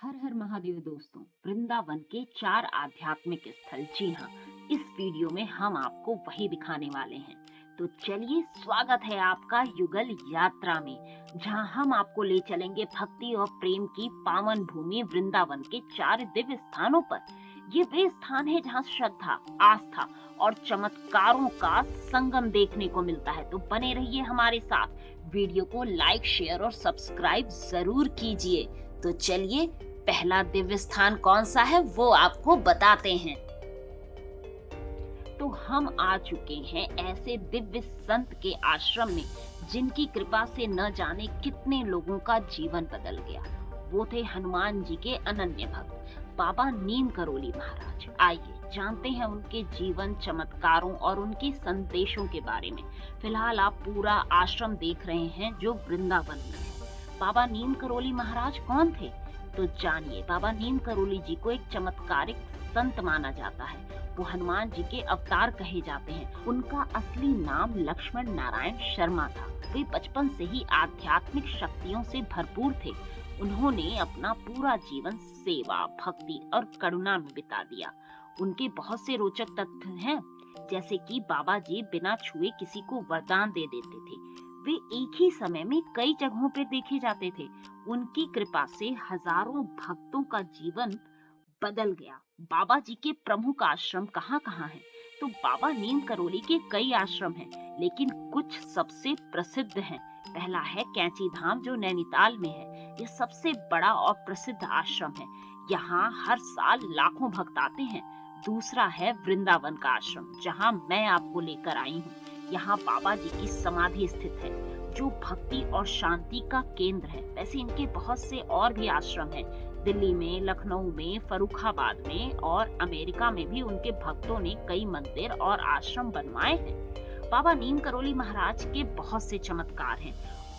हर हर महादेव दोस्तों। वृंदावन के 4 आध्यात्मिक स्थल, जी हाँ, इस वीडियो में हम आपको वही दिखाने वाले हैं। तो चलिए, स्वागत है आपका युगल यात्रा में, जहां हम आपको ले चलेंगे भक्ति और प्रेम की पावन भूमि वृंदावन के 4 दिव्य स्थानों पर। ये वे स्थान है जहां श्रद्धा, आस्था और चमत्कारों का संगम देखने को मिलता है। तो बने रहिए हमारे साथ। वीडियो को लाइक, शेयर और सब्सक्राइब जरूर कीजिए। तो चलिए, पहला दिव्य स्थान कौन सा है वो आपको बताते हैं। तो हम आ चुके हैं ऐसे दिव्य संत के आश्रम में, जिनकी कृपा से न जाने कितने लोगों का जीवन बदल गया। वो थे हनुमान जी के अनन्य भक्त बाबा नीम करोली महाराज। आइए जानते हैं उनके जीवन, चमत्कारों और उनके संदेशों के बारे में। फिलहाल आप पूरा आश्रम देख रहे हैं जो वृंदावन में है। बाबा नीम करोली महाराज कौन थे? तो जानिए। बाबा नीम करोली जी को एक चमत्कारिक संत माना जाता है। वो हनुमान जी के अवतार कहे जाते हैं। उनका असली नाम लक्ष्मण नारायण शर्मा था। वे बचपन से ही आध्यात्मिक शक्तियों से भरपूर थे। उन्होंने अपना पूरा जीवन सेवा, भक्ति और करुणा में बिता दिया। उनके बहुत से रोचक तथ्य हैं, जैसे कि बाबा जी बिना छुए किसी को वरदान दे देते थे। वे एक ही समय में कई जगहों पर देखे जाते थे। उनकी कृपा से हजारों भक्तों का जीवन बदल गया। बाबा जी के प्रमुख आश्रम कहाँ कहाँ हैं? तो बाबा नीम करोली के कई आश्रम हैं, लेकिन कुछ सबसे प्रसिद्ध हैं। पहला है कैंची धाम, जो नैनीताल में है। यह सबसे बड़ा और प्रसिद्ध आश्रम है। यहाँ हर साल लाखों भक्त आते हैं। दूसरा है वृंदावन का आश्रम, जहाँ मैं आपको लेकर आई हूँ। यहाँ बाबा जी की समाधि स्थित है, जो भक्ति और शांति का केंद्र है। वैसे इनके बहुत से और भी आश्रम हैं। दिल्ली में, लखनऊ में, फर्रुखाबाद में और अमेरिका में भी उनके भक्तों ने कई मंदिर और आश्रम बनवाए हैं। बाबा नीम करोली महाराज के बहुत से चमत्कार हैं।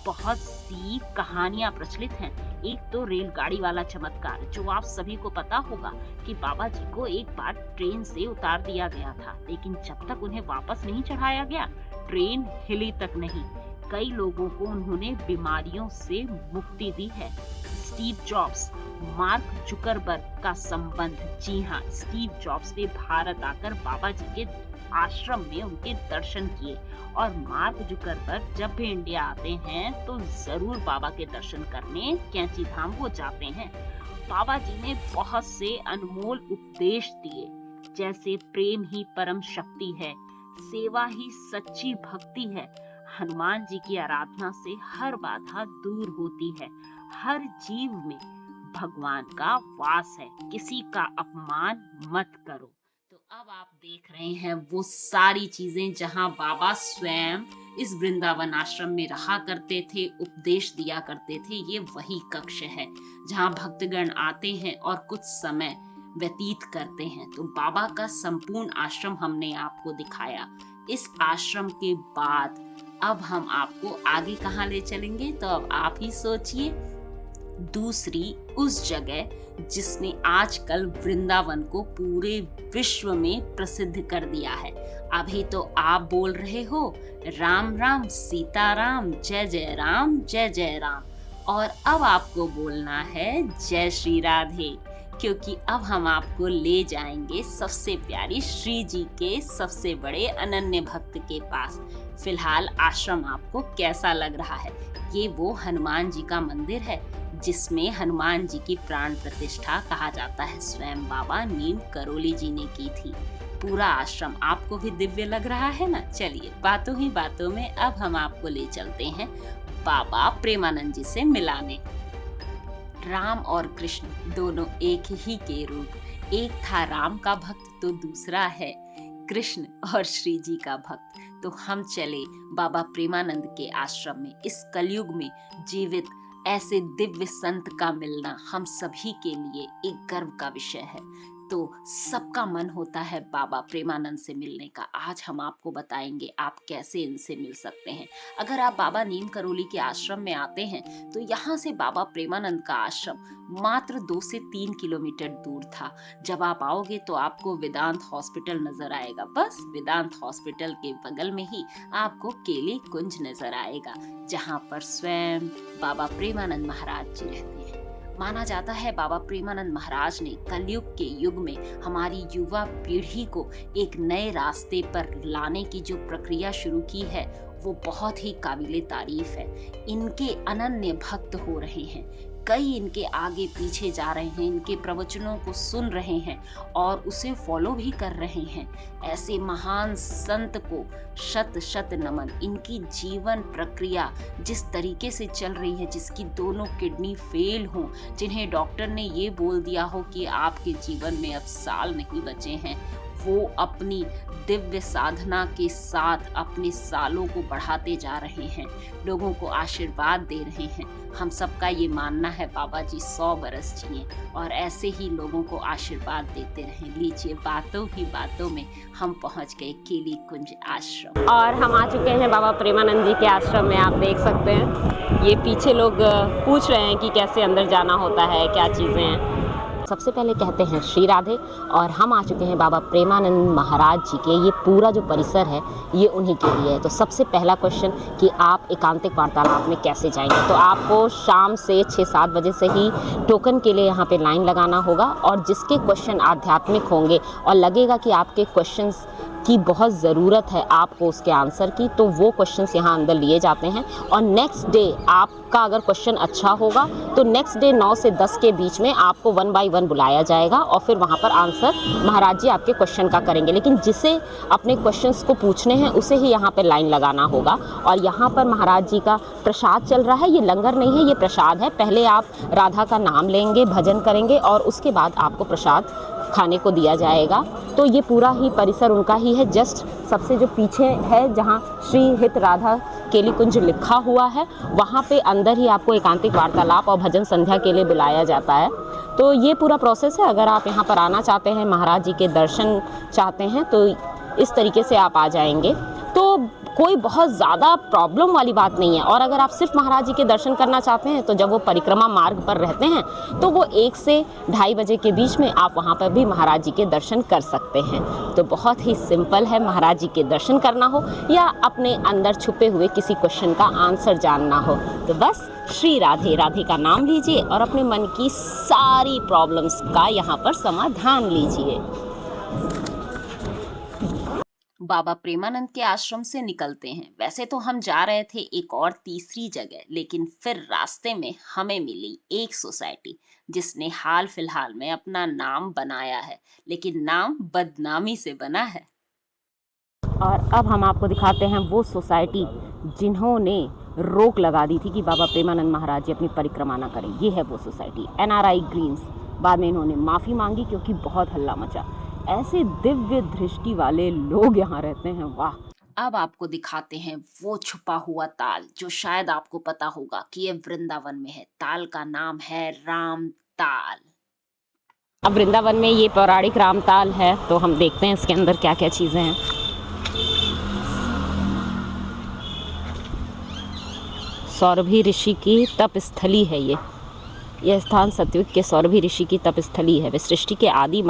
बहुत सी कहानियां प्रचलित हैं। एक तो रेलगाड़ी वाला चमत्कार, जो आप सभी को पता होगा कि बाबा जी को एक बार ट्रेन से उतार दिया गया था, लेकिन जब तक उन्हें वापस नहीं चढ़ाया गया, ट्रेन हिली तक नहीं। कई लोगों को उन्होंने बीमारियों से मुक्ति दी है। स्टीव जॉब्स, मार्क जुकरबर्ग का संबंध। जी हाँ, स्टीव जॉब्स ने भारत आकर बाबा जी के आश्रम में उनके दर्शन किए, और मार्क जुकरबर्ग जब भी इंडिया आते हैं तो जरूर बाबा के दर्शन करने कैंची धाम को जाते हैं। बाबा जी ने बहुत से अनमोल उपदेश दिए, जैसे प्रेम ही परम शक्ति है, सेवा ही सच्ची भक्ति है, हनुमान जी की आराधना से हर बाधा दूर होती है, हर जीव में भगवान का वास है, किसी का अपमान मत करो। तो अब आप देख रहे हैं वो सारी चीजें जहां बाबा स्वयं इस वृंदावन आश्रम में रहा करते थे, उपदेश दिया करते थे। ये वही कक्ष है जहां भक्तगण आते हैं और कुछ समय व्यतीत करते हैं। तो बाबा का संपूर्ण आश्रम हमने आपको दिखाया। इस आश्रम के बाद अब हम आपको आगे कहाँ ले चलेंगे, तो अब आप ही सोचिए। दूसरी उस जगह जिसने आजकल वृंदावन को पूरे विश्व में प्रसिद्ध कर दिया है। अभी तो आप बोल रहे हो राम राम सीता राम, जय जय राम, जय जय राम। और अब आपको बोलना है जय श्री राधे, क्योंकि अब हम आपको ले जाएंगे सबसे प्यारी श्री जी के सबसे बड़े अनन्य भक्त के पास। फिलहाल आश्रम आपको कैसा लग रहा है? ये वो हनुमान जी का मंदिर है, जिसमें हनुमान जी की प्राण प्रतिष्ठा कहा जाता है स्वयं बाबा नीम करोली जी ने की थी। पूरा आश्रम आपको भी दिव्य लग रहा है ना? चलिए, बातों ही बातों में अब हम आपको ले चलते हैं बाबा प्रेमानंद जी से मिलाने। राम और कृष्ण दोनों एक ही के रूप। एक था राम का भक्त, तो दूसरा है कृष्ण और श्री जी का भक्त। तो हम चले बाबा प्रेमानंद के आश्रम में। इस कलयुग में जीवित ऐसे दिव्य संत का मिलना हम सभी के लिए एक गर्व का विषय है। तो सबका मन होता है बाबा प्रेमानंद से मिलने का। आज हम आपको बताएंगे आप कैसे इनसे मिल सकते हैं। अगर आप बाबा नीम करोली के आश्रम में आते हैं, तो यहाँ से बाबा प्रेमानंद का आश्रम मात्र 2 से 3 किलोमीटर दूर था। जब आप आओगे तो आपको वेदांत हॉस्पिटल नजर आएगा। बस वेदांत हॉस्पिटल के बगल में ही आपको केली कुंज नजर आएगा, जहाँ पर स्वयं बाबा प्रेमानंद महाराज जी रहते हैं। माना जाता है बाबा प्रेमानंद महाराज ने कलयुग के युग में हमारी युवा पीढ़ी को एक नए रास्ते पर लाने की जो प्रक्रिया शुरू की है वो बहुत ही काबिले तारीफ है। इनके अनन्य भक्त हो रहे हैं, कई इनके आगे पीछे जा रहे हैं, इनके प्रवचनों को सुन रहे हैं और उसे फॉलो भी कर रहे हैं। ऐसे महान संत को शत शत नमन। इनकी जीवन प्रक्रिया जिस तरीके से चल रही है, जिसकी दोनों किडनी फेल हों, जिन्हें डॉक्टर ने ये बोल दिया हो कि आपके जीवन में अब साल नहीं बचे हैं, वो अपनी दिव्य साधना के साथ अपने सालों को बढ़ाते जा रहे हैं, लोगों को आशीर्वाद दे रहे हैं। हम सबका ये मानना है बाबा जी 100 बरस जिए और ऐसे ही लोगों को आशीर्वाद देते रहें। लीजिए, बातों ही बातों में हम पहुंच गए केली कुंज आश्रम और हम आ चुके हैं बाबा प्रेमानंद जी के आश्रम में। आप देख सकते हैं ये पीछे लोग पूछ रहे हैं कि कैसे अंदर जाना होता है, क्या चीज़ें हैं। सबसे पहले कहते हैं श्री राधे, और हम आ चुके हैं बाबा प्रेमानंद महाराज जी के। ये पूरा जो परिसर है ये उन्हीं के लिए है। तो सबसे पहला क्वेश्चन कि आप एकांतिक वार्तालाप में कैसे जाएंगे, तो आपको शाम से 6-7 बजे से ही टोकन के लिए यहाँ पे लाइन लगाना होगा, और जिसके क्वेश्चन आध्यात्मिक होंगे और लगेगा कि आपके क्वेश्चंस की बहुत ज़रूरत है आपको उसके आंसर की, तो वो क्वेश्चंस यहाँ अंदर लिए जाते हैं। और नेक्स्ट डे आपका अगर क्वेश्चन अच्छा होगा तो नेक्स्ट डे 9 से 10 के बीच में आपको 1 बाय 1 बुलाया जाएगा और फिर वहाँ पर आंसर महाराज जी आपके क्वेश्चन का करेंगे। लेकिन जिसे अपने क्वेश्चंस को पूछने हैं उसे ही यहाँ पर लाइन लगाना होगा। और यहाँ पर महाराज जी का प्रसाद चल रहा है, ये लंगर नहीं है, ये प्रसाद है। पहले आप राधा का नाम लेंगे, भजन करेंगे और उसके बाद आपको प्रसाद खाने को दिया जाएगा। तो ये पूरा ही परिसर उनका ही है। जस्ट सबसे जो पीछे है जहाँ श्री हित राधा केली कुंज लिखा हुआ है, वहाँ पे अंदर ही आपको एकांतिक वार्तालाप और भजन संध्या के लिए बुलाया जाता है। तो ये पूरा प्रोसेस है। अगर आप यहाँ पर आना चाहते हैं, महाराज जी के दर्शन चाहते हैं, तो इस तरीके से आप आ जाएंगे। तो कोई बहुत ज़्यादा प्रॉब्लम वाली बात नहीं है। और अगर आप सिर्फ महाराज जी के दर्शन करना चाहते हैं तो जब वो परिक्रमा मार्ग पर रहते हैं तो वो 1 से 2:30 बजे के बीच में आप वहाँ पर भी महाराज जी के दर्शन कर सकते हैं। तो बहुत ही सिंपल है, महाराज जी के दर्शन करना हो या अपने अंदर छुपे हुए किसी क्वेश्चन का आंसर जानना हो, तो बस श्री राधे राधे का नाम लीजिए और अपने मन की सारी प्रॉब्लम्स का यहाँ पर समाधान लीजिए। बाबा प्रेमानंद के आश्रम से निकलते हैं। वैसे तो हम जा रहे थे एक और तीसरी जगह, लेकिन फिर रास्ते में हमें मिली एक सोसाइटी जिसने हाल फिलहाल में अपना नाम बनाया है, लेकिन नाम बदनामी से बना है। और अब हम आपको दिखाते हैं वो सोसाइटी जिन्होंने रोक लगा दी थी कि बाबा प्रेमानंद महाराज जी अपनी परिक्रमा ना करें। ये है वो सोसाइटी NRI ग्रीन्स। बाद में इन्होंने माफ़ी मांगी क्योंकि बहुत हल्ला मचा। ऐसे दिव्य दृष्टि वाले लोग यहाँ रहते हैं, वाह। अब आपको दिखाते हैं वो छुपा हुआ ताल जो शायद आपको पता होगा कि ये वृंदावन में है। ताल का नाम है राम ताल। अब वृंदावन में ये पौराणिक रामताल है, तो हम देखते हैं इसके अंदर क्या क्या चीज़ें हैं। सौरभी ऋषि की तप स्थली है ये। यह स्थान सतयुग के सौरभी ऋषि की तप स्थली है। वे सृष्टि के आदि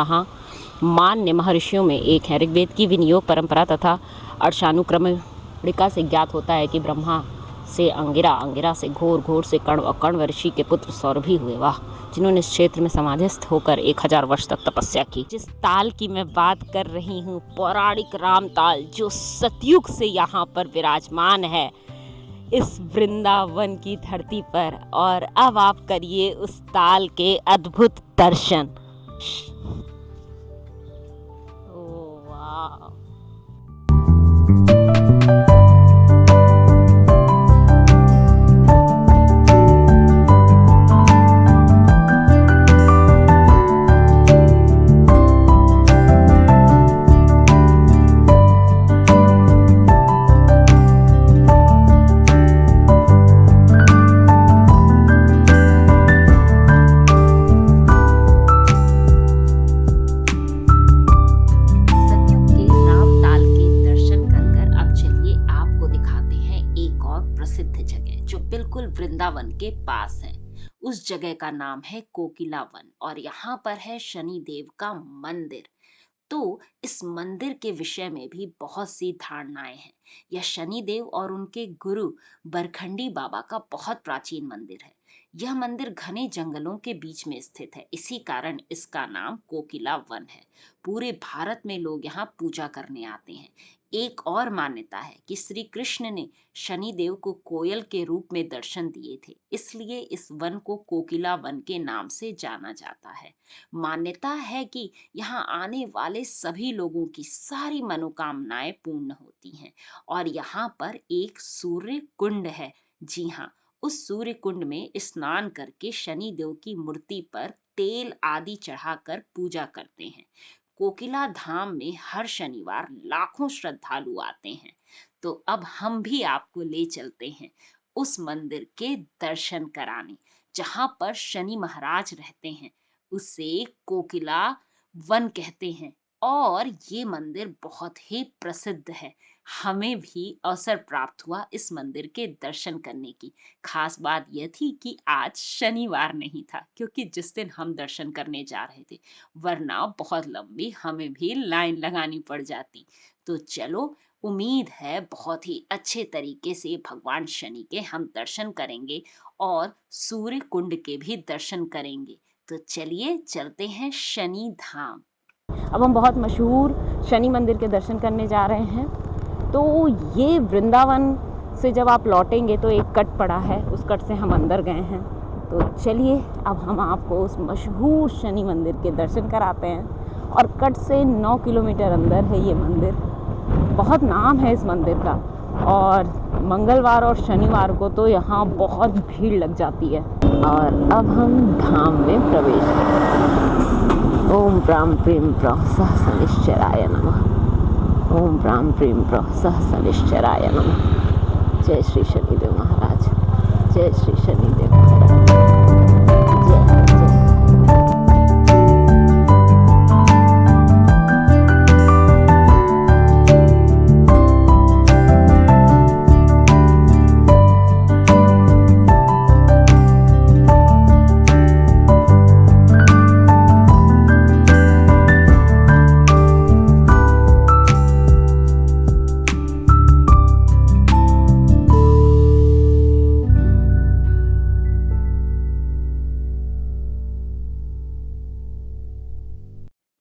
मान्य महर्षियों में एक है। ऋग्वेद की विनियोग परंपरा तथा अर्षानुक्रमणिका से ज्ञात होता है कि ब्रह्मा से अंगिरा, अंगिरा से घोर, घोर से कण्व और कण्व ऋषि के पुत्र सौरभी हुए, वाह, जिन्होंने इस क्षेत्र में समाधिस्थ होकर 1000 वर्ष तक तपस्या की। जिस ताल की मैं बात कर रही हूँ, पौराणिक राम ताल, जो सतयुग से यहाँ पर विराजमान है इस वृंदावन की धरती पर। और अब आप करिए उस ताल के अद्भुत दर्शन। ओह वाह। वृंदावन के पास है। उस जगह का नाम है कोकिला वन और यहाँ पर है शनि देव का मंदिर। तो इस मंदिर के विषय में भी बहुत सी धारणाएं हैं। यह शनि देव और उनके गुरु बरखंडी बाबा का बहुत प्राचीन मंदिर है। यह मंदिर घने जंगलों के बीच में स्थित है, इसी कारण इसका नाम कोकिला वन है। पूरे भारत में लोग यहाँ पूजा करने आते हैं। एक और मान्यता है कि श्री कृष्ण ने शनिदेव को कोयल के रूप में दर्शन दिए थे, इसलिए इस वन को कोकिला वन के नाम से जाना जाता है। मान्यता है कि यहाँ आने वाले सभी लोगों की सारी मनोकामनाएं पूर्ण होती हैं और यहाँ पर एक सूर्य कुंड है। जी हाँ, उस सूर्य कुंड में स्नान करके शनिदेव की मूर्ति पर तेल आदि चढ़ाकर पूजा करते हैं। कोकिला धाम में हर शनिवार लाखों श्रद्धालु आते हैं। तो अब हम भी आपको ले चलते हैं उस मंदिर के दर्शन कराने जहां पर शनि महाराज रहते हैं। उसे कोकिला वन कहते हैं और ये मंदिर बहुत ही प्रसिद्ध है। हमें भी अवसर प्राप्त हुआ इस मंदिर के दर्शन करने की। खास बात यह थी कि आज शनिवार नहीं था, क्योंकि जिस दिन हम दर्शन करने जा रहे थे, वरना बहुत लंबी हमें भी लाइन लगानी पड़ जाती। तो चलो, उम्मीद है बहुत ही अच्छे तरीके से भगवान शनि के हम दर्शन करेंगे और सूर्य कुंड के भी दर्शन करेंगे। तो चलिए चलते हैं शनि धाम। अब हम बहुत मशहूर शनि मंदिर के दर्शन करने जा रहे हैं। तो ये वृंदावन से जब आप लौटेंगे तो एक कट पड़ा है, उस कट से हम अंदर गए हैं। तो चलिए अब हम आपको उस मशहूर शनि मंदिर के दर्शन कराते हैं। और कट से 9 किलोमीटर अंदर है ये मंदिर। बहुत नाम है इस मंदिर का और मंगलवार और शनिवार को तो यहाँ बहुत भीड़ लग जाती है। और अब हम धाम में प्रवेश करें। ओम प्राम प्रीम प्र सह शनिश्चराय नमः। ओम प्राम प्रीम प्र सह शनिश्चराय नमः। जय श्री शनिदेव महाराज, जय श्री शनिदेव महाराज, जय जय।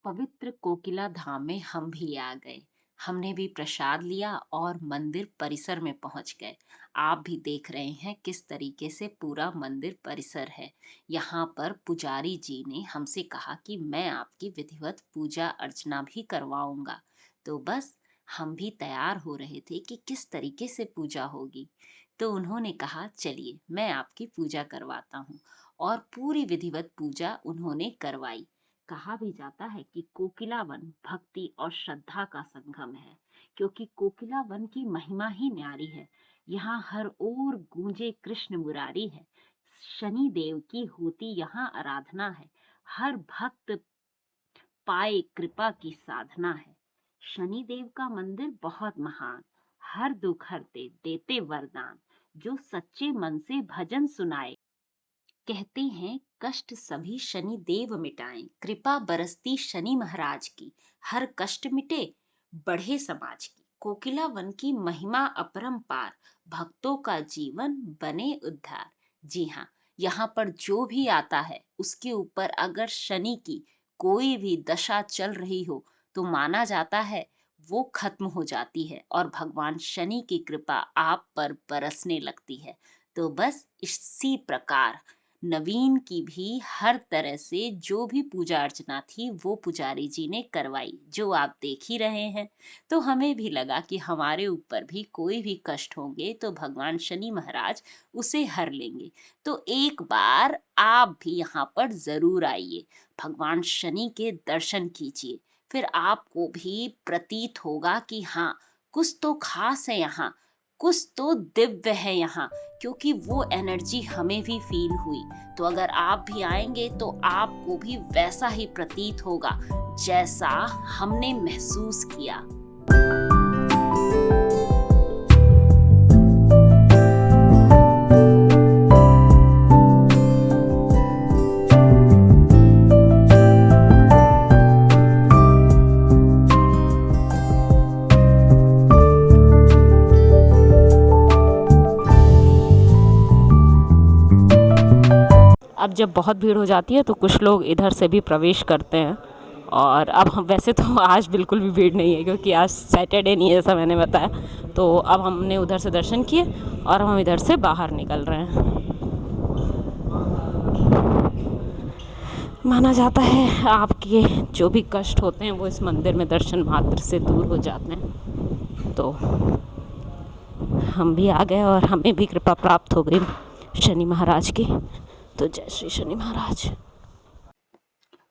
पवित्र कोकिला धाम में हम भी आ गए। हमने भी प्रसाद लिया और मंदिर परिसर में पहुंच गए। आप भी देख रहे हैं किस तरीके से पूरा मंदिर परिसर है। यहाँ पर पुजारी जी ने हमसे कहा कि मैं आपकी विधिवत पूजा अर्चना भी करवाऊंगा। तो बस हम भी तैयार हो रहे थे कि किस तरीके से पूजा होगी। तो उन्होंने कहा चलिए मैं आपकी पूजा करवाता हूँ, और पूरी विधिवत पूजा उन्होंने करवाई। कहा भी जाता है कि कोकिला वन भक्ति और श्रद्धा का संगम है, क्योंकि कोकिला वन की महिमा ही न्यारी है। यहाँ हर ओर गूंजे कृष्ण मुरारी है। शनि देव की होती यहाँ आराधना है। हर भक्त पाए कृपा की साधना है। शनि देव का मंदिर बहुत महान, हर दुख हरते देते वरदान, जो सच्चे मन से भजन सुनाए। कहते हैं कष्ट सभी शनि देव मिटाएं, कृपा बरसती शनि महाराज की, हर कष्ट मिटे बढ़े समाज की। कोकिला वन की महिमा अपरंपार, भक्तों का जीवन बने उद्धार। जी हाँ, यहाँ पर जो भी आता है उसके ऊपर अगर शनि की कोई भी दशा चल रही हो तो माना जाता है वो खत्म हो जाती है और भगवान शनि की कृपा आप पर बरसने लगती है। तो बस इसी प्रकार नवीन की भी हर तरह से जो भी पूजा अर्चना थी वो पुजारी जी ने करवाई, जो आप देख ही रहे हैं। तो हमें भी लगा कि हमारे ऊपर भी कोई भी कष्ट होंगे तो भगवान शनि महाराज उसे हर लेंगे। तो एक बार आप भी यहाँ पर जरूर आइए, भगवान शनि के दर्शन कीजिए, फिर आपको भी प्रतीत होगा कि हाँ कुछ तो खास है यहाँ, कुछ तो दिव्य है यहाँ, क्योंकि वो एनर्जी हमें भी फील हुई। तो अगर आप भी आएंगे तो आपको भी वैसा ही प्रतीत होगा जैसा हमने महसूस किया। जब बहुत भीड़ हो जाती है तो कुछ लोग इधर से भी प्रवेश करते हैं। और अब हम वैसे तो आज बिल्कुल भी भीड़ नहीं है क्योंकि आज सैटरडे नहीं है जैसा मैंने बताया। तो अब हमने उधर से दर्शन किए और हम इधर से बाहर निकल रहे हैं। माना जाता है आपके जो भी कष्ट होते हैं वो इस मंदिर में दर्शन मात्र से दूर हो जाते हैं। तो हम भी आ गए और हमें भी कृपा प्राप्त हो गई शनि महाराज की। तो जय श्री शनि महाराज।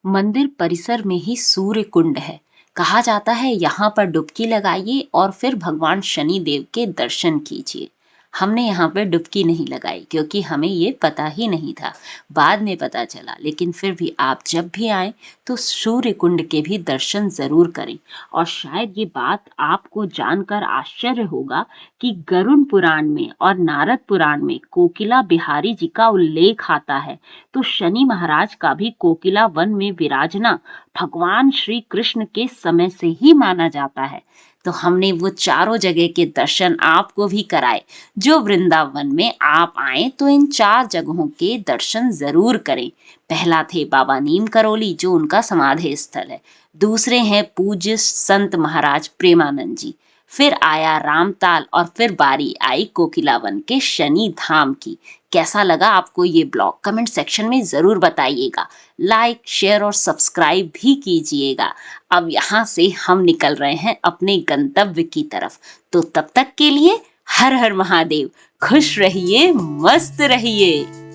मंदिर परिसर में ही सूर्य कुंड है। कहा जाता है यहाँ पर डुबकी लगाइए और फिर भगवान शनि देव के दर्शन कीजिए। हमने यहाँ पर डुबकी नहीं लगाई क्योंकि हमें ये पता ही नहीं था, बाद में पता चला। लेकिन फिर भी आप जब भी आए तो सूर्य कुंड के भी दर्शन जरूर करें। और शायद ये बात आपको जानकर आश्चर्य होगा कि गरुड़ पुराण में और नारद पुराण में कोकिला बिहारी जी का उल्लेख आता है। तो शनि महाराज का भी कोकिला वन में विराजना भगवान श्री कृष्ण के समय से ही माना जाता है। तो हमने वो चारों जगह के दर्शन आपको भी कराए। जो वृंदावन में आप आए तो इन 4 जगहों के दर्शन जरूर करें। पहला थे बाबा नीम करोली जो उनका समाधि स्थल है। दूसरे हैं पूज्य संत महाराज प्रेमानंद जी। फिर आया रामताल और फिर बारी आई कोकिलावन के शनि धाम की। कैसा लगा आपको ये ब्लॉग कमेंट सेक्शन में जरूर बताइएगा। लाइक शेयर और सब्सक्राइब भी कीजिएगा। अब यहाँ से हम निकल रहे हैं अपने गंतव्य की तरफ। तो तब तक के लिए हर हर महादेव। खुश रहिए, मस्त रहिए।